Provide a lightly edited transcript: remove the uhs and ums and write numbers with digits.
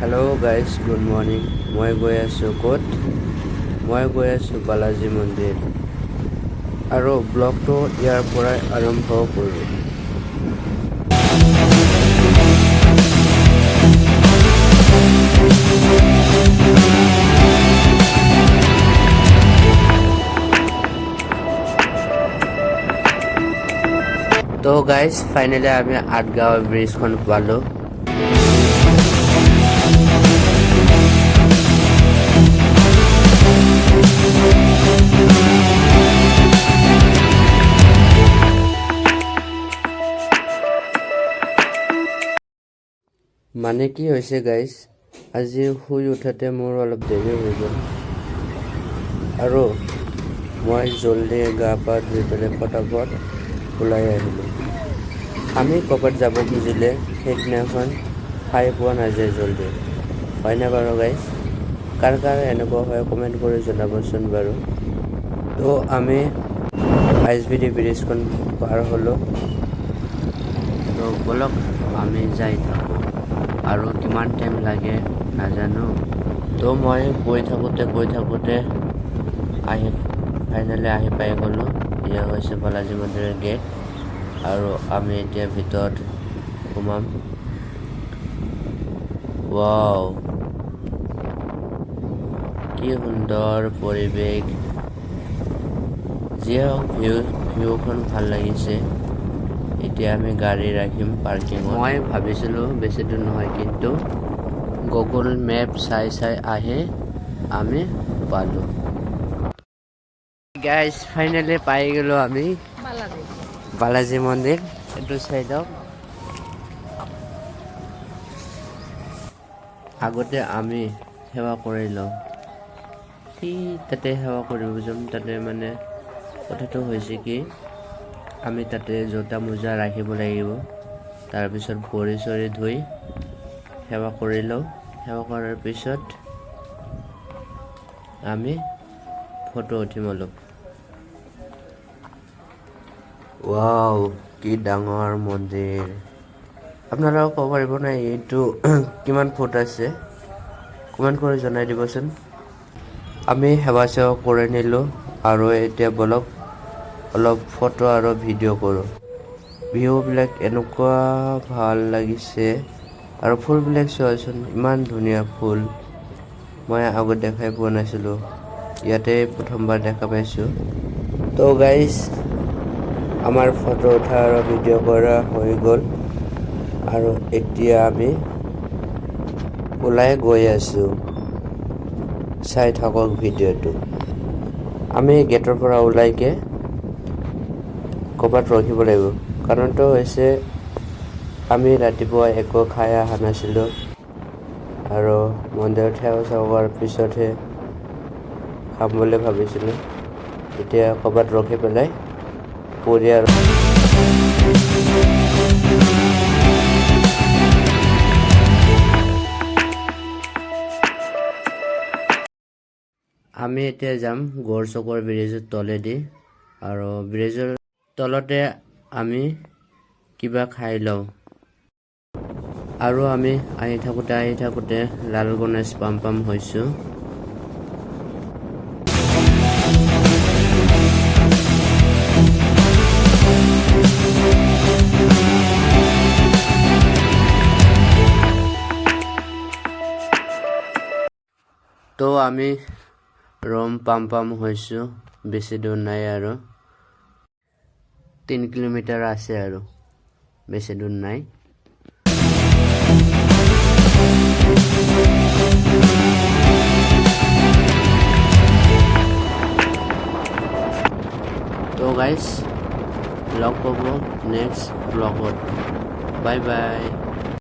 Hello' guys, good morning. মই গৈ আছোঁ ক'ত? মই গৈ আছোঁ বালাজী মন্দিৰ আৰু ব্লগটো ইয়াৰ পৰাই আৰম্ভ কৰোঁ। তো গাইজ, ফাইনেলি আমি আটগাঁও ব্ৰিজখন পালোঁ। মানে কি হৈছে গাইজ, আজি শুই উঠোঁতে মোৰ অলপ দেৰি হৈ গ'ল আৰু মই জলদি গা পা ধুই পেলাই ফটাফট ওলাই আহিলোঁ। আমি ক'ৰবাত যাব খুজিলে সেইদিনাখন খাই পোৱা নাযায় জলদি, হয়নে বাৰু গাইজ? কাৰ এনেকুৱা হয় কমেণ্ট কৰি জনাবচোন বাৰু। তো আমি ISBD ব্ৰিজখন পাৰ হ'লোঁ। তো ব'লক আমি যাই থাকোঁ আৰু কিমান টাইম লাগে নাজানো। তো মই গৈ থাকোঁতে ফাইনেলি আহি পাই গ'লোঁ। এয়া হৈছে বালাজী মন্দিৰৰ গেট আৰু আমি এতিয়া ভিতৰত সোমাম। ৱাও, কি সুন্দৰ পৰিৱেশ। যিয়ে হওক ভিউখন ভাল লাগিছে। এতিয়া আমি গাড়ী ৰাখিম পাৰ্কিঙত। মই ভাবিছিলোঁ বেছি দূৰ নহয়, কিন্তু গুগল মেপ চাই আহি আমি পালোঁ। গাইজ, ফাইনেলি পাই গ'লোঁ আমি বালাজী মন্দিৰ। এইটো চাইডক আগতে আমি সেৱা কৰি লওঁ। তাতে সেৱা কৰিব যাম। তাতে মানে কথাটো হৈছে কি, আমি তাতে জোতা মোজা ৰাখিব লাগিব। তাৰপিছত ভৰি চৰি ধুই সেৱা কৰি লওঁ। সেৱা কৰাৰ পিছত আমি ফটো উঠিম অলপ। ৱাও, কি ডাঙৰ মন্দিৰ। আপোনালোকে ক'ব পাৰিবনে এইটো কিমান ফুট আছে? কমেণ্ট কৰি জনাই দিবচোন। আমি সেৱা চেৱা কৰি নিলোঁ আৰু এতিয়া ব'লক অলপ ফটো আৰু ভিডিঅ' কৰোঁ। ভিউবিলাক এনেকুৱা ভাল লাগিছে আৰু ফুলবিলাক চোৱাচোন, ইমান ধুনীয়া ফুল। মই আগত দেখাই পোৱা নাছিলোঁ, ইয়াতে প্ৰথমবাৰ দেখা পাইছোঁ। তো গাইজ, আমাৰ ফটো উঠা আৰু ভিডিঅ' কৰা হৈ গ'ল আৰু এতিয়া আমি ওলাই গৈ আছোঁ। চাই থাকক ভিডিঅ'টো। আমি গেটৰ পৰা ওলাইকে ক'ৰবাত ৰখিব লাগিব। কাৰণটো হৈছে আমি ৰাতিপুৱা একো খাই অহা নাছিলোঁ আৰু মন্দিৰত সেৱা চেৱা কৰাৰ পিছতহে খাম বুলি ভাবিছিলোঁ। এতিয়া ক'ৰবাত ৰখি পেলাই পৰিয়াল আমি এতিয়া যাম গড়চকৰ ব্ৰিজৰ তলেদি আৰু ব্ৰিজৰ তলতে আমি কিবা খাই লওঁ। আৰু আমি আহি থাকোঁতে লাল গণেশ পাম হৈছোঁ। তো আমি ৰম পাম হৈছোঁ। বেছি দূৰ নাই আৰু 3 কিলোমিটাৰ আছে আৰু বেছি দূৰ নাই। তো গাইজ, লগ পাব নেক্সট ব্লগত। Bye bye.